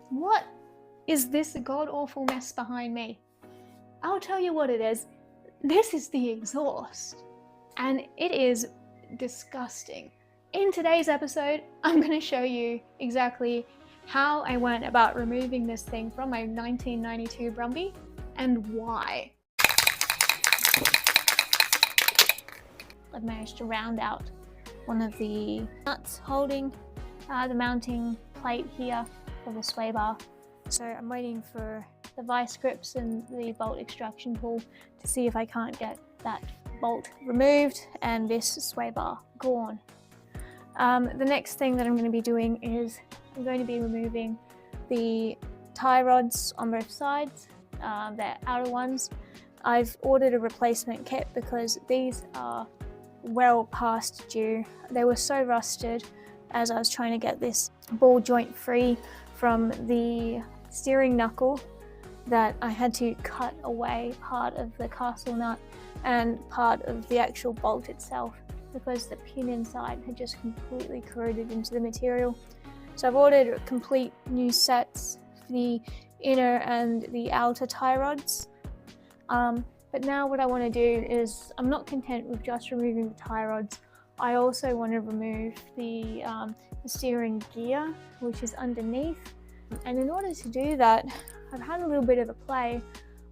What is this god-awful mess behind me? I'll tell you what it is. This is the exhaust, and it is disgusting. In today's episode, I'm going to show you exactly how I went about removing this thing from my 1992 Brumby and why. I've managed to round out one of the nuts holding the mounting plate here for the sway bar. So I'm waiting for the vice grips and the bolt extraction tool to see if I can't get that bolt removed and this sway bar gone. The next thing that I'm going to be doing is I'm going to be removing the tie rods on both sides, the outer ones. I've ordered a replacement kit because these are well past due. They were so rusted as I was trying to get this ball joint free from the steering knuckle that I had to cut away part of the castle nut and part of the actual bolt itself because the pin inside had just completely corroded into the material. So I've ordered complete new sets for the inner and the outer tie rods. But now what I want to do is, I'm not content with just removing the tie rods. I also want to remove the steering gear, which is underneath. And in order to do that, I've had a little bit of a play.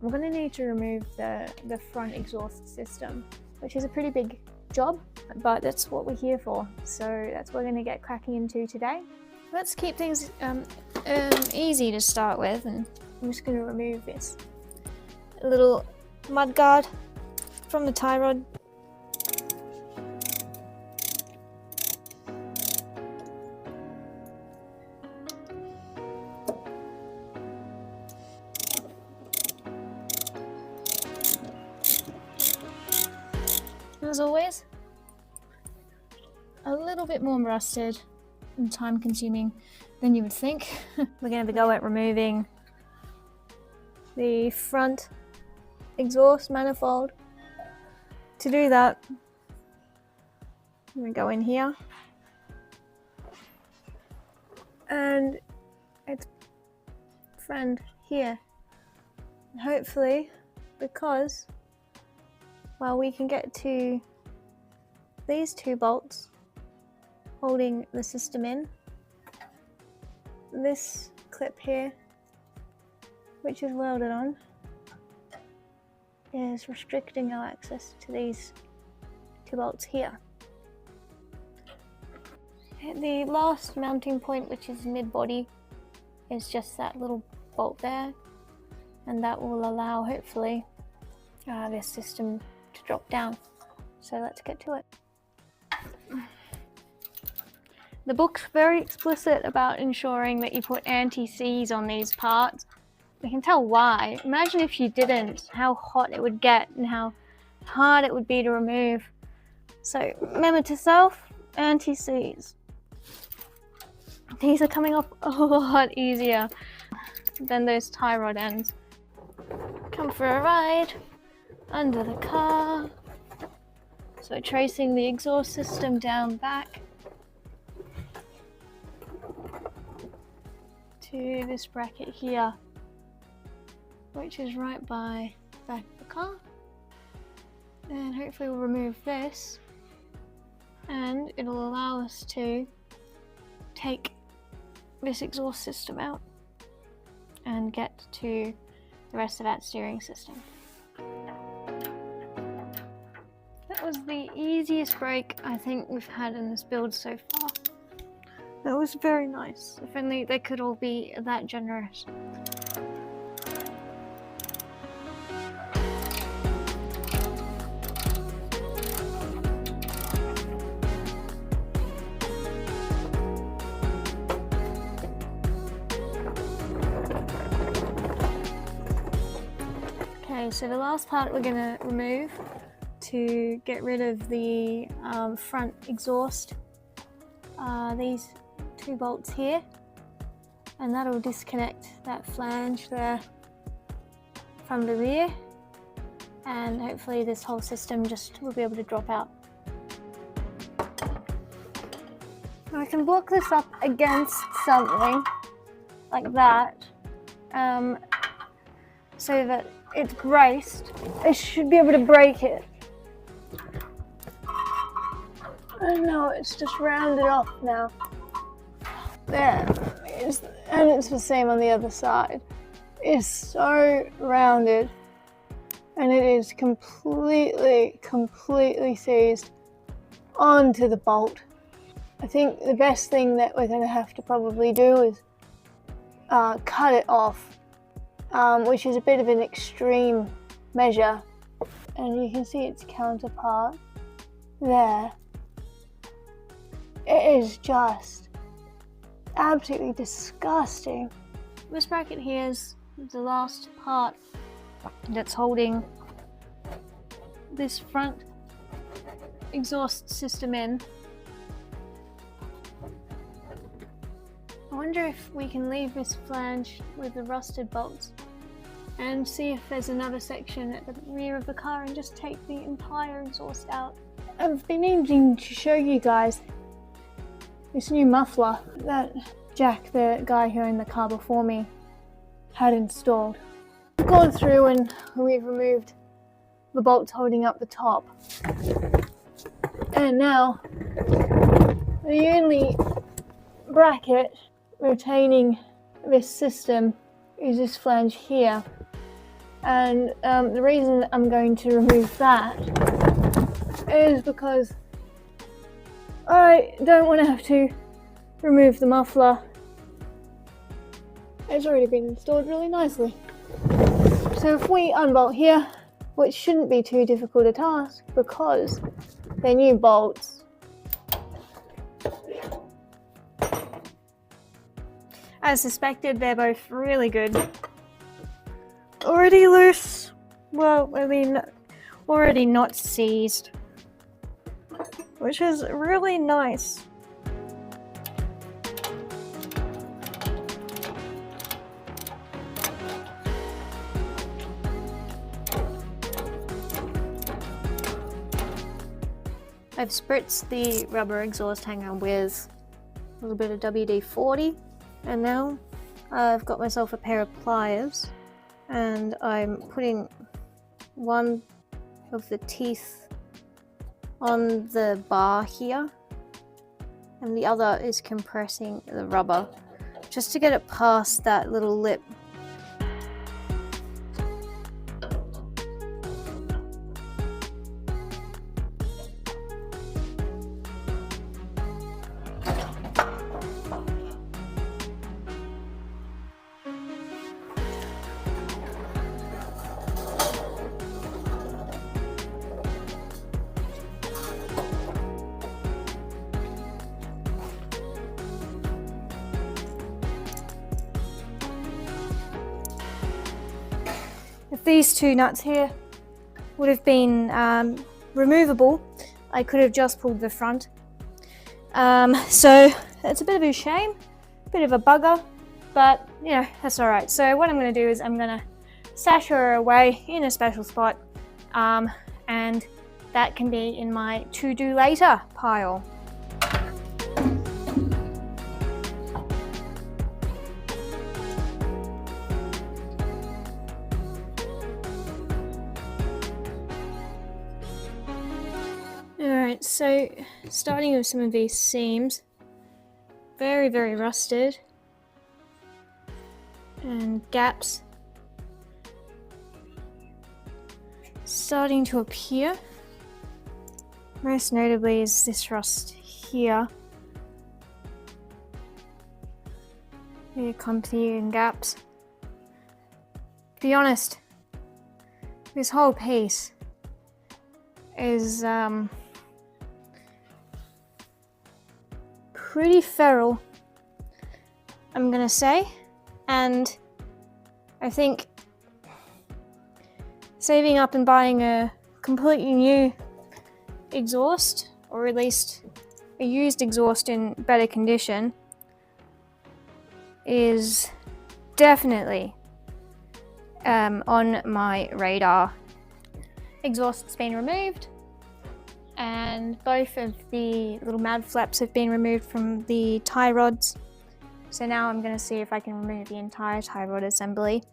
I'm going to need to remove the front exhaust system, which is a pretty big job, but that's what we're here for. So that's what we're going to get cracking into today. Let's keep things easy to start with, and I'm just going to remove this little mud guard from the tie rod. As always, a little bit more rusted and time consuming than you would think. We're going to go at removing the front exhaust manifold. To do that, I'm going to go in here and its friend here. And hopefully, because well, we can get to these two bolts holding the system in. This clip here, which is welded on, is restricting our access to these two bolts here. The last mounting point, which is mid-body, is just that little bolt there, and that will allow, hopefully, this system to drop down. So let's get to it. The book's very explicit about ensuring that you put anti-seize on these parts. You can tell why. Imagine if you didn't, how hot it would get and how hard it would be to remove. So remember to self anti-seize. These are coming off a lot easier than those tie rod ends. Come for a ride under the car. So tracing the exhaust system down back to this bracket here, which is right by the back of the car. And hopefully we'll remove this and it'll allow us to take this exhaust system out and get to the rest of that steering system. That was the easiest break I think we've had in this build so far. That was very nice. If only they could all be that generous. Okay, so the last part we're going to remove to get rid of the front exhaust, these two bolts here, and that'll disconnect that flange there from the rear, and hopefully this whole system just will be able to drop out. Now I can block this up against something like that, so that it's braced. I should be able to break it. And no, it's just rounded off now. There, and it's the same on the other side. It's so rounded, and it is completely seized onto the bolt. I think the best thing that we're going to have to probably do is cut it off, which is a bit of an extreme measure, and you can see its counterpart there. It is just absolutely disgusting. This bracket here is the last part that's holding this front exhaust system in. I wonder if we can leave this flange with the rusted bolts and see if there's another section at the rear of the car and just take the entire exhaust out. I've been needing to show you guys this new muffler that Jack, the guy who owned the car before me, had installed. We've gone through and we've removed the bolts holding up the top. And now the only bracket retaining this system is this flange here. And the reason I'm going to remove that is because I don't want to have to remove the muffler. It's already been installed really nicely. So if we unbolt here, which shouldn't be too difficult a task because they're new bolts. As suspected, they're both really good. Already loose. Well, I mean, already not seized, which is really nice. I've spritzed the rubber exhaust hanger with a little bit of WD-40, and now I've got myself a pair of pliers and I'm putting one of the teeth on the bar here and the other is compressing the rubber just to get it past that little lip. If these two nuts here would have been removable, I could have just pulled the front. So it's a bit of a shame, a bit of a bugger, but you know, that's all right. So what I'm going to do is I'm going to stash her away in a special spot, and that can be in my to-do later pile. Alright, so starting with some of these seams, very rusted, and gaps starting to appear. Most notably is this rust here. Here comes the gaps. To be honest, this whole piece is pretty feral, I'm gonna say, and I think saving up and buying a completely new exhaust, or at least a used exhaust in better condition, is definitely on my radar. Exhaust's been removed, and both of the little mad flaps have been removed from the tie rods, So now I'm going to see if I can remove the entire tie rod assembly,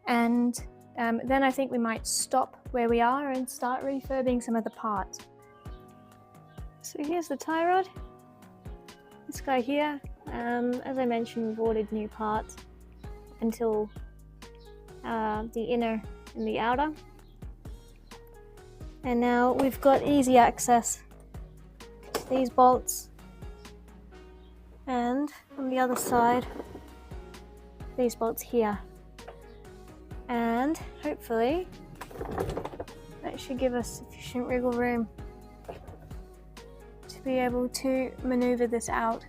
and then I think we might stop where we are and start refurbing some of the parts. So here's the tie rod, this guy here. As I mentioned, we've ordered new parts until the inner and the outer, and now we've got easy access to these bolts, and on the other side these bolts here, and hopefully that should give us sufficient wiggle room to be able to maneuver this out.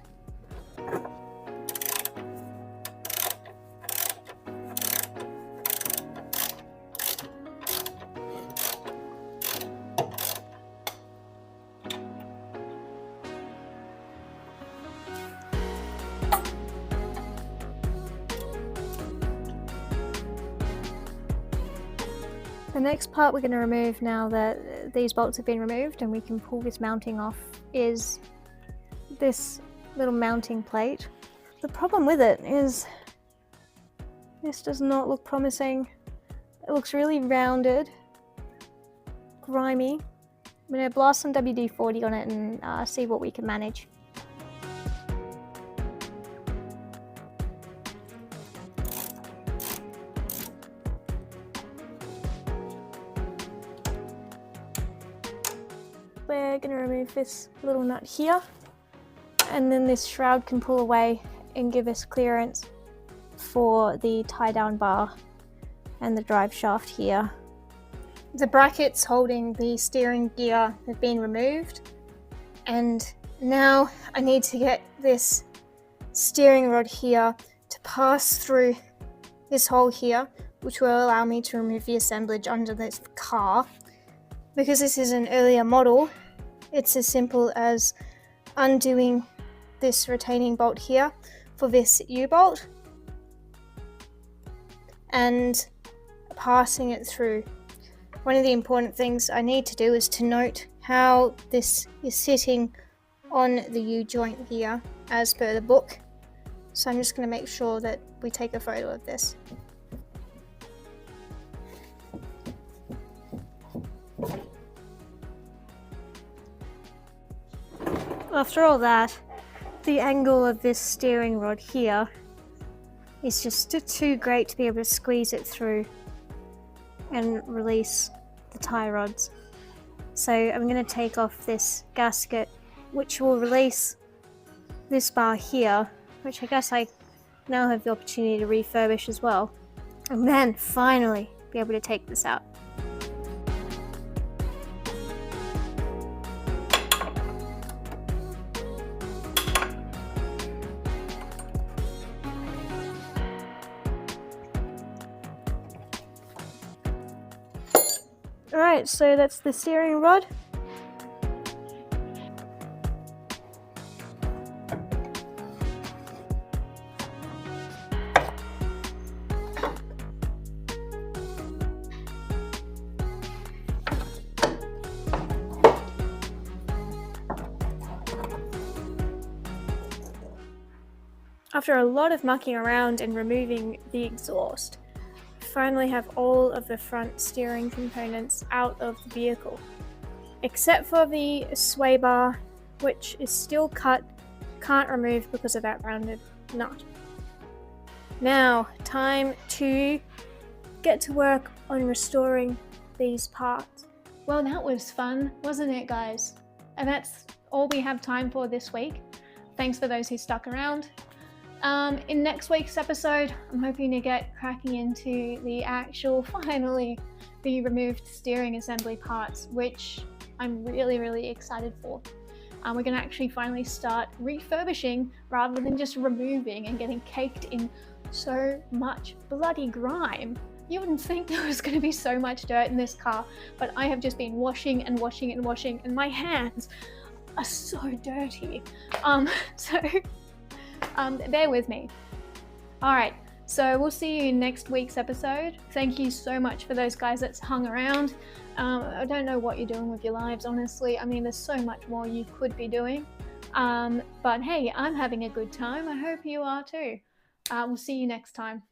The next part we're going to remove, now that these bolts have been removed and we can pull this mounting off, is this little mounting plate. The problem with it is this does not look promising. It looks really rounded, grimy. I'm going to blast some WD-40 on it and see what we can manage. We're going to remove this little nut here, and then this shroud can pull away and give us clearance for the tie-down bar and the drive shaft here. The brackets holding the steering gear have been removed, and now I need to get this steering rod here to pass through this hole here, which will allow me to remove the assemblage under this car. Because this is an earlier model, it's as simple as undoing this retaining bolt here for this U-bolt and passing it through. One of the important things I need to do is to note how this is sitting on the U-joint here as per the book. So I'm just going to make sure that we take a photo of this. After all that, the angle of this steering rod here is just too great to be able to squeeze it through and release the tie rods. So I'm going to take off this gasket, which will release this bar here, which I guess I now have the opportunity to refurbish as well, and then finally be able to take this out. Alright, so that's the steering rod. After a lot of mucking around and removing the exhaust, finally have all of the front steering components out of the vehicle, except for the sway bar, which is still cut, can't remove because of that rounded nut. Now, time to get to work on restoring these parts. Well, that was fun, wasn't it, guys? And that's all we have time for this week. Thanks for those who stuck around. In next week's episode, I'm hoping to get cracking into the actual, finally, the removed steering assembly parts, which I'm really excited for. We're going to actually finally start refurbishing rather than just removing and getting caked in so much bloody grime. You wouldn't think there was going to be so much dirt in this car, but I have just been washing and washing and washing, and my hands are so dirty. Bear with me. Alright, so we'll see you in next week's episode. Thank you so much for those guys that's hung around. I don't know what you're doing with your lives, honestly. I mean, there's so much more you could be doing. But hey, I'm having a good time. I hope you are too. We'll see you next time.